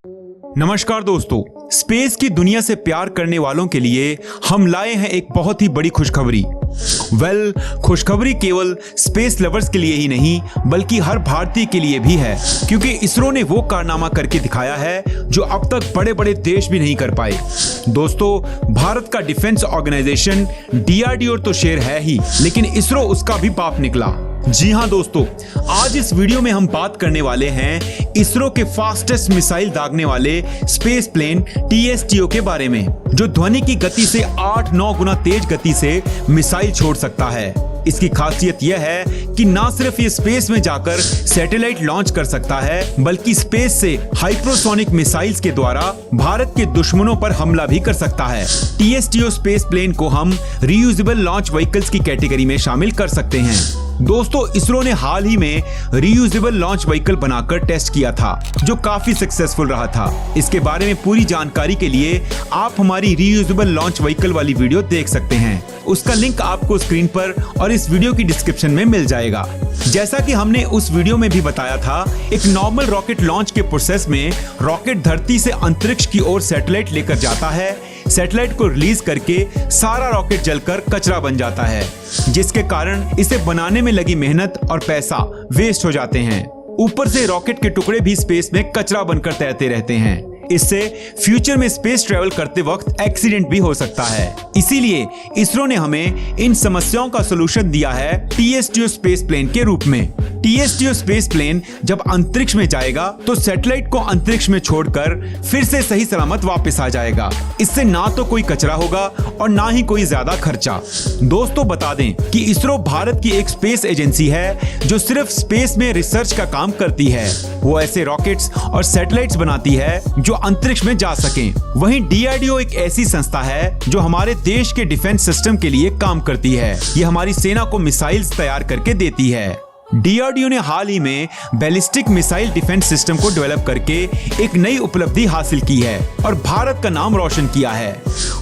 नमस्कार दोस्तों, स्पेस की दुनिया से प्यार करने वालों के लिए हम लाए हैं एक बहुत ही बड़ी खुशखबरी। खुशखबरी केवल स्पेस लवर्स के लिए ही नहीं बल्कि हर भारतीय के लिए भी है, क्योंकि इसरो ने वो कारनामा करके दिखाया है जो अब तक बड़े बड़े देश भी नहीं कर पाए। दोस्तों, भारत का डिफेंस ऑर्गेनाइजेशन DRDO तो शेर है ही, लेकिन इसरो उसका भी बाप निकला। जी हाँ दोस्तों, आज इस वीडियो में हम बात करने वाले हैं इसरो के फास्टेस्ट मिसाइल दागने वाले स्पेस प्लेन TSTO के बारे में, जो ध्वनि की गति से 8-9 गुना तेज गति से मिसाइल छोड़ सकता है। इसकी खासियत यह है कि ना सिर्फ ये स्पेस में जाकर सैटेलाइट लॉन्च कर सकता है, बल्कि स्पेस से हाइपरसोनिक मिसाइल्स के द्वारा भारत के दुश्मनों पर हमला भी कर सकता है। TSTO स्पेस प्लेन को हम रीयूजेबल लॉन्च व्हीकल्स की कैटेगरी में शामिल कर सकते हैं। दोस्तों, इसरो ने हाल ही में रीयूजेबल लॉन्च व्हीकल बनाकर टेस्ट किया था, जो काफी सक्सेसफुल रहा था। इसके बारे में पूरी जानकारी के लिए आप हमारी रीयूजेबल लॉन्च व्हीकल वाली वीडियो देख सकते हैं। उसका लिंक आपको स्क्रीन पर और इस वीडियो की डिस्क्रिप्शन में मिल जाएगा। जैसा कि हमने उस वीडियो में भी बताया था, एक नॉर्मल रॉकेट लॉन्च के प्रोसेस में रॉकेट धरती से अंतरिक्ष की ओर सैटेलाइट लेकर जाता है। सैटेलाइट को रिलीज करके सारा रॉकेट जलकर कचरा बन जाता है, जिसके कारण इसे बनाने में लगी मेहनत और पैसा वेस्ट हो जाते हैं। ऊपर से रॉकेट के टुकड़े भी स्पेस में कचरा बनकर तैरते रहते हैं। इससे फ्यूचर में स्पेस ट्रेवल करते वक्त एक्सीडेंट भी हो सकता है। इसीलिए इसरो ने हमें इन समस्याओं का सलूशन दिया है TSTO स्पेस प्लेन के रूप में। TSTO स्पेस प्लेन जब अंतरिक्ष में जाएगा तो सैटेलाइट को अंतरिक्ष में छोड़कर फिर से सही सलामत वापस आ जाएगा। इससे ना तो कोई कचरा होगा और ना ही कोई ज्यादा खर्चा। दोस्तों, बता दें कि इसरो भारत की एक स्पेस एजेंसी है जो सिर्फ स्पेस में रिसर्च का काम करती है। वो ऐसे रॉकेट्स और सैटेलाइट्स बनाती है जो अंतरिक्ष में जा सकें। वहीं DRDO एक ऐसी संस्था है जो हमारे देश के डिफेंस सिस्टम के लिए काम करती है। ये हमारी सेना को मिसाइल्स तैयार करके देती है। DRDO ने हाल ही में बैलिस्टिक मिसाइल डिफेंस सिस्टम को डेवलप करके एक नई उपलब्धि हासिल की है और भारत का नाम रोशन किया है।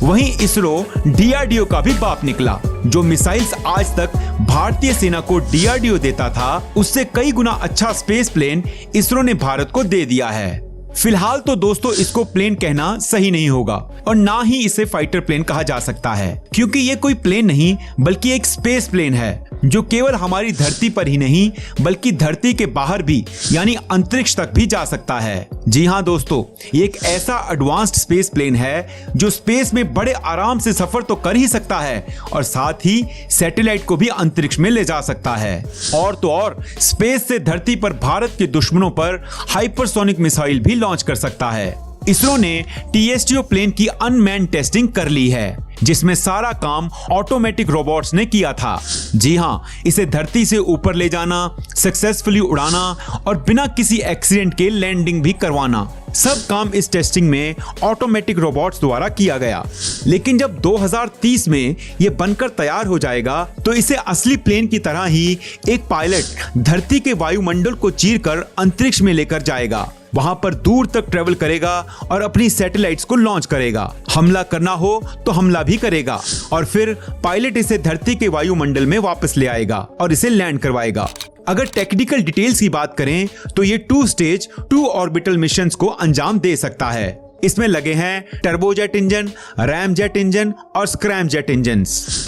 वहीं इसरो DRDO का भी बाप निकला। जो मिसाइल्स आज तक भारतीय सेना को DRDO देता था, उससे कई गुना अच्छा स्पेस प्लेन इसरो ने भारत को दे दिया है। फिलहाल तो दोस्तों, इसको प्लेन कहना सही नहीं होगा और ना ही इसे फाइटर प्लेन कहा जा सकता है, क्योंकि ये कोई प्लेन नहीं बल्कि एक स्पेस प्लेन है जो केवल हमारी धरती पर ही नहीं बल्कि धरती के बाहर भी यानी अंतरिक्ष तक भी जा सकता है। जी हाँ दोस्तों, ये एक ऐसा एडवांस्ड स्पेस प्लेन है जो स्पेस में बड़े आराम से सफर तो कर ही सकता है और साथ ही सैटेलाइट को भी अंतरिक्ष में ले जा सकता है। और तो और, स्पेस से धरती पर भारत के दुश्मनों पर हाइपरसोनिक मिसाइल भी लॉन्च कर सकता है। इसरो ने TSTO प्लेन की अनमैन्ड टेस्टिंग कर ली है, जिसमें सारा काम ऑटोमेटिक रोबोट्स ने किया था। जी हाँ, इसे धरती से ऊपर ले जाना, सक्सेसफुली उड़ाना और बिना किसी एक्सीडेंट के लैंडिंग भी करवाना, सब काम इस टेस्टिंग में ऑटोमेटिक रोबोट्स द्वारा किया गया। लेकिन जब 2030 में ये बनकर तैयार हो जाएगा तो इसे असली प्लेन की तरह ही एक पायलट धरती के वायुमंडल को चीरकर अंतरिक्ष में लेकर जाएगा। वहां पर दूर तक ट्रेवल करेगा और अपनी सैटेलाइट्स को लॉन्च करेगा। हमला करना हो तो हमला भी करेगा और फिर पायलट इसे धरती के वायुमंडल में वापस ले आएगा और इसे लैंड करवाएगा। अगर टेक्निकल डिटेल्स की बात करें तो ये 2 स्टेज 2 ऑर्बिटल मिशंस को अंजाम दे सकता है। इसमें लगे हैं turbojet engine, RAM jet engine और स्क्रैम जेट इंजन।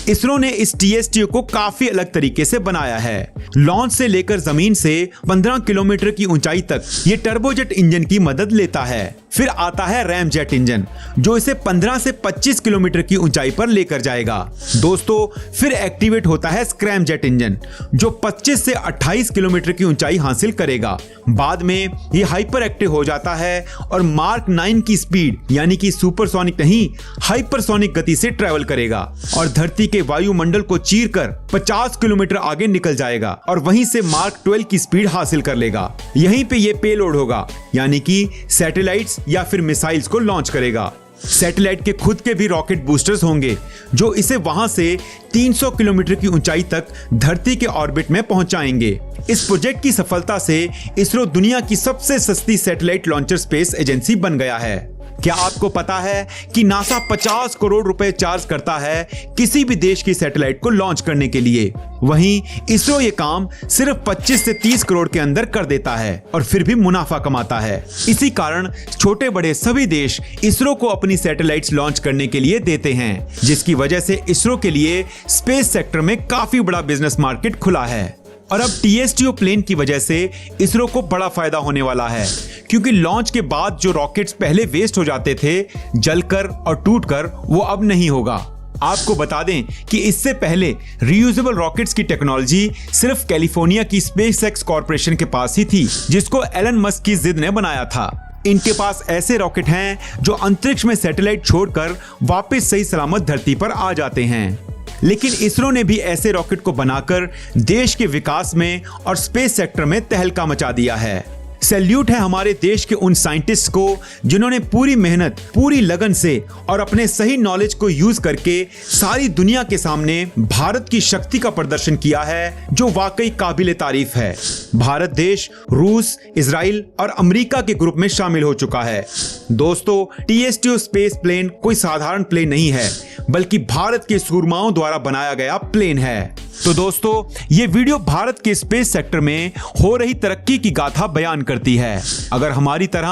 इसरो ने इस TSTO को काफी अलग तरीके से बनाया है। लॉन्च से लेकर जमीन से 15 किलोमीटर की ऊंचाई तक ये टर्बोजेट इंजन की मदद लेता है। फिर आता है रैम जेट इंजन, जो इसे 15 से 25 किलोमीटर की ऊंचाई पर लेकर जाएगा। दोस्तों, फिर एक्टिवेट होता है स्क्रैम जेट इंजन, जो 25 से 28 किलोमीटर की ऊंचाई हासिल करेगा। बाद में ये हाइपर एक्टिव हो जाता है और मार्क 9 की स्पीड यानी कि सुपरसोनिक नहीं, हाइपरसोनिक गति से ट्रेवल करेगा और धरती के वायुमंडल को चीरकर 50 किलोमीटर आगे निकल जाएगा और वहीं से मार्क 12 की स्पीड हासिल कर लेगा। यहीं पे ये पेलोड होगा, यानी कि सैटेलाइट्स या फिर मिसाइल्स को लॉन्च करेगा। सैटेलाइट के खुद के भी रॉकेट बूस्टर्स होंगे जो इसे वहां से 300 किलोमीटर की ऊंचाई तक धरती के ऑर्बिट में पहुंचाएंगे। इस प्रोजेक्ट की सफलता से इसरो दुनिया की सबसे सस्ती सैटेलाइट लॉन्चर स्पेस एजेंसी बन गया है। क्या आपको पता है कि नासा 50 करोड़ रुपए चार्ज करता है किसी भी देश की सैटेलाइट को लॉन्च करने के लिए? वहीं इसरो ये काम सिर्फ 25 से 30 करोड़ के अंदर कर देता है और फिर भी मुनाफा कमाता है। इसी कारण छोटे बड़े सभी देश इसरो को अपनी सैटेलाइट्स लॉन्च करने के लिए देते हैं, जिसकी वजह से इसरो के लिए स्पेस सेक्टर में काफी बड़ा बिजनेस मार्केट खुला है। और अब TSTO प्लेन की वजह से इसरो को बड़ा फायदा होने वाला है, क्योंकि लॉन्च के बाद जो रॉकेट्स पहले वेस्ट हो जाते थे जलकर और टूटकर, वो अब नहीं होगा। आपको बता दें कि इससे पहले रीयूजेबल रॉकेट्स की टेक्नोलॉजी सिर्फ कैलिफोर्निया की स्पेसएक्स कॉर्पोरेशन के पास ही थी, जिसको एलन मस्क की जिद ने बनाया था। इनके पास ऐसे रॉकेट हैं जो अंतरिक्ष में सैटेलाइट छोड़कर वापस सही सलामत धरती पर आ जाते हैं। लेकिन इसरो ने भी ऐसे रॉकेट को बनाकर देश के विकास में और स्पेस सेक्टर में तहलका मचा दिया है। सैल्यूट है हमारे देश के उन साइंटिस्ट को जिन्होंने पूरी मेहनत, पूरी लगन से और अपने सही नॉलेज को यूज करके सारी दुनिया के सामने भारत की शक्ति का प्रदर्शन किया है, जो वाकई काबिले तारीफ है। भारत देश रूस, इजराइल और अमेरिका के ग्रुप में शामिल हो चुका है। दोस्तों, TSTO स्पेस प्लेन कोई साधारण प्लेन नहीं है, बल्कि भारत के सूरमाओं द्वारा बनाया गया प्लेन है। तो दोस्तों, ये वीडियो भारत के स्पेस सेक्टर में हो रही तरक्की की गाथा बयान करती है। अगर हमारी तरह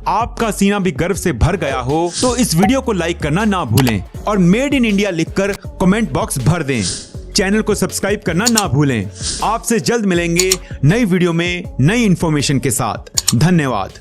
आपका सीना भी गर्व से भर गया हो तो इस वीडियो को लाइक करना ना भूलें और मेड इन इंडिया लिखकर कमेंट बॉक्स भर दें। चैनल को सब्सक्राइब करना ना भूलें। आपसे जल्द मिलेंगे नई वीडियो में नई इंफॉर्मेशन के साथ। धन्यवाद।